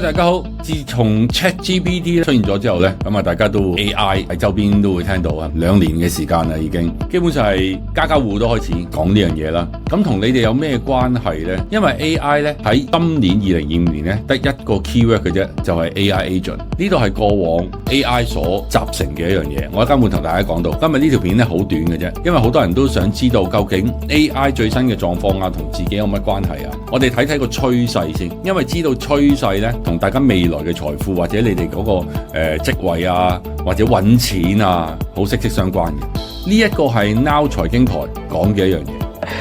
大家好。自從 ChatGPT 出現咗之後呢，咁大家都 AI 喺周邊都會聽到啊，2年嘅時間啦，已經基本上係家家戶都開始講呢樣嘢啦。咁同你哋有咩關係呢？因為 AI 呢喺今年2025年呢得一個 keyword 嘅啫，就係 AI agent。呢度係過往 AI 所集成嘅一樣嘢。我一陣會同大家講到，今日呢條片呢好短嘅啫，因為好多人都想知道究竟 AI 最新嘅狀況啊，同自己有乜關係啊？我哋睇睇個趨勢先，因為知道趨勢呢同大家未來嘅財富或者你哋嗰個職位啊，或者揾錢啊，好息息相關嘅。呢一個係 Now 財經台講嘅一樣嘢。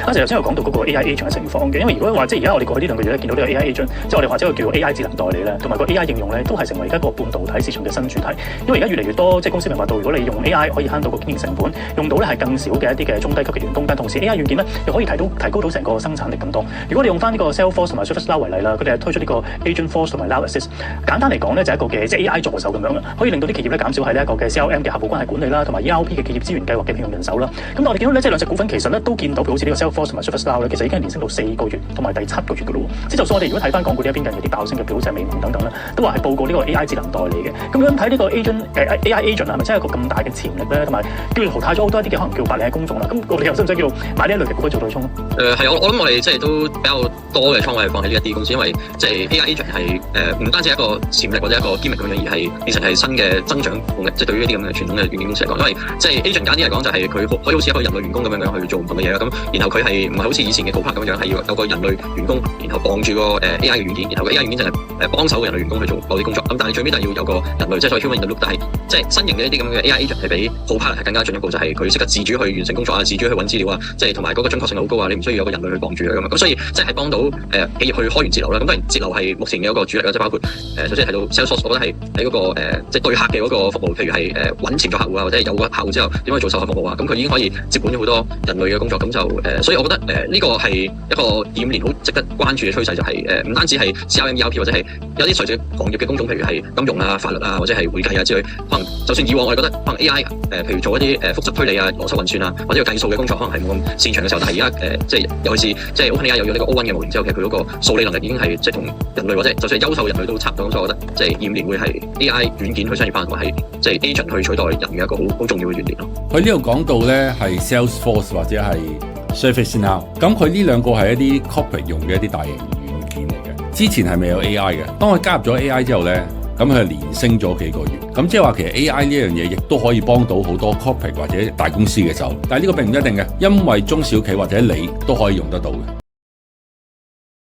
頭先有講到嗰個 AI agent 嘅情況嘅，因為如果話即係而家我哋過去呢2個月咧見到呢個 AI agent，即係我哋或者叫做 AI 智能代理咧，同埋個 AI 應用咧，都係成為而家個半導體市場嘅新主題。因為而家越嚟越多即係公司明白到，如果你用 AI 可以慳到個經營成本，用到咧係更少嘅一啲嘅中低級嘅員工，但同時 AI 軟件咧又可以提高到成個生產力咁多。如果你用翻呢個 Salesforce 同埋 ServiceNow 為例啦，佢哋係推出呢個 Agent Force 同埋 Now Assist。簡單嚟講咧就係一個嘅即係 AI 助手咁樣嘅，可以令到啲企業咧減少喺呢一個嘅 CRM 嘅客戶關係管理啦，同埋 ERP 嘅企業資源計劃嘅聘用人手啦。咁我哋見到咧即係兩隻股份其實咧都見到，好似呢個 Salesforce 同埋 ServiceNow 其實已經係連升到4個月同埋第7個月嘅咯。即係就算我哋如果睇翻港股呢一邊嘅啲爆升嘅表，好似係美團等等啦，都話係報告呢個 AI 智能代理嘅。咁樣睇呢個 AI agent 係咪真係一個咁大嘅潛力咧？同埋叫淘汰咗好多一啲嘅可能叫白領嘅工種啦。咁我哋又使唔使叫買呢一類嘅股份做對沖咧？係我諗我哋即係都比較多嘅倉位係放喺呢一啲公司，因為即係 AI agent 係唔單止係一個潛力或者一個 gimmick 咁樣，而係變成係新嘅增長動力。即係對於一啲咁嘅傳統嘅軟件公司嚟講，因為即係 agent 簡單啲嚟講就係佢可以好似一個人類員工咁樣去做唔同嘅嘢啦。咁然後佢係唔係好似以前嘅 Copilot 咁樣係要有個人類員工，然後綁住個AI 嘅軟件，然後個 AI 軟件就係幫手個人類員工去做某啲工作。咁但係最尾就係要有個人類，即係所謂 human in the loop。但係即係新型嘅一啲咁嘅 AI agent 係比 Copilot 係更加進一步，就係佢識得自主去完成工作啊，自主去揾資料啊，即係同埋嗰個準確性好高啊，你唔需要有個人類去綁住佢咁啊。咁所以即係幫到企業去開源節流啦。咁當然節流係目前嘅一個主力啦，即係包括首先提到 Salesforce，我覺得係喺嗰個即係對客嘅嗰個服務，譬如係揾潛在客戶啊，或者有個客戶之後點樣去做售後服務啊，咁佢已經可以接管咗好多人類嘅工作。咁就所以我覺得呢個係一個25年好值得關注嘅趨勢，就係唔單止係 CRM、ERP 或者係有啲垂直行業嘅工種，譬如係金融啊、法律啊，或者係會計啊之類。可能就算以往我哋覺得可能 AI 譬如做一啲複雜推理啊、邏輯運算啊，或者要計數嘅工作，可能係冇咁擅長嘅時候，但係而家即係尤其是即係 OpenAI 有咗呢個 O1 嘅模型之後，其實佢嗰個數理能力已經係即係同人類或者就算係優秀人類都差唔多。咁所以我覺得即係25年會係 AI 軟件去商業化，同埋係即係 agent 去取代人嘅一個好重要嘅元年咯。佢呢度講到咧係 Salesforce 或者係 ServiceNow， 咁佢呢兩個係一啲 corporate 用嘅一啲大型軟件嚟嘅。之前係未有 AI 嘅，當佢加入咗 AI 之後咧，咁佢係連升咗幾個月。咁即係話其實 AI 呢樣嘢亦都可以幫到好多 corporate 或者大公司嘅手，但係呢個並唔一定嘅，因為中小企或者你都可以用得到嘅。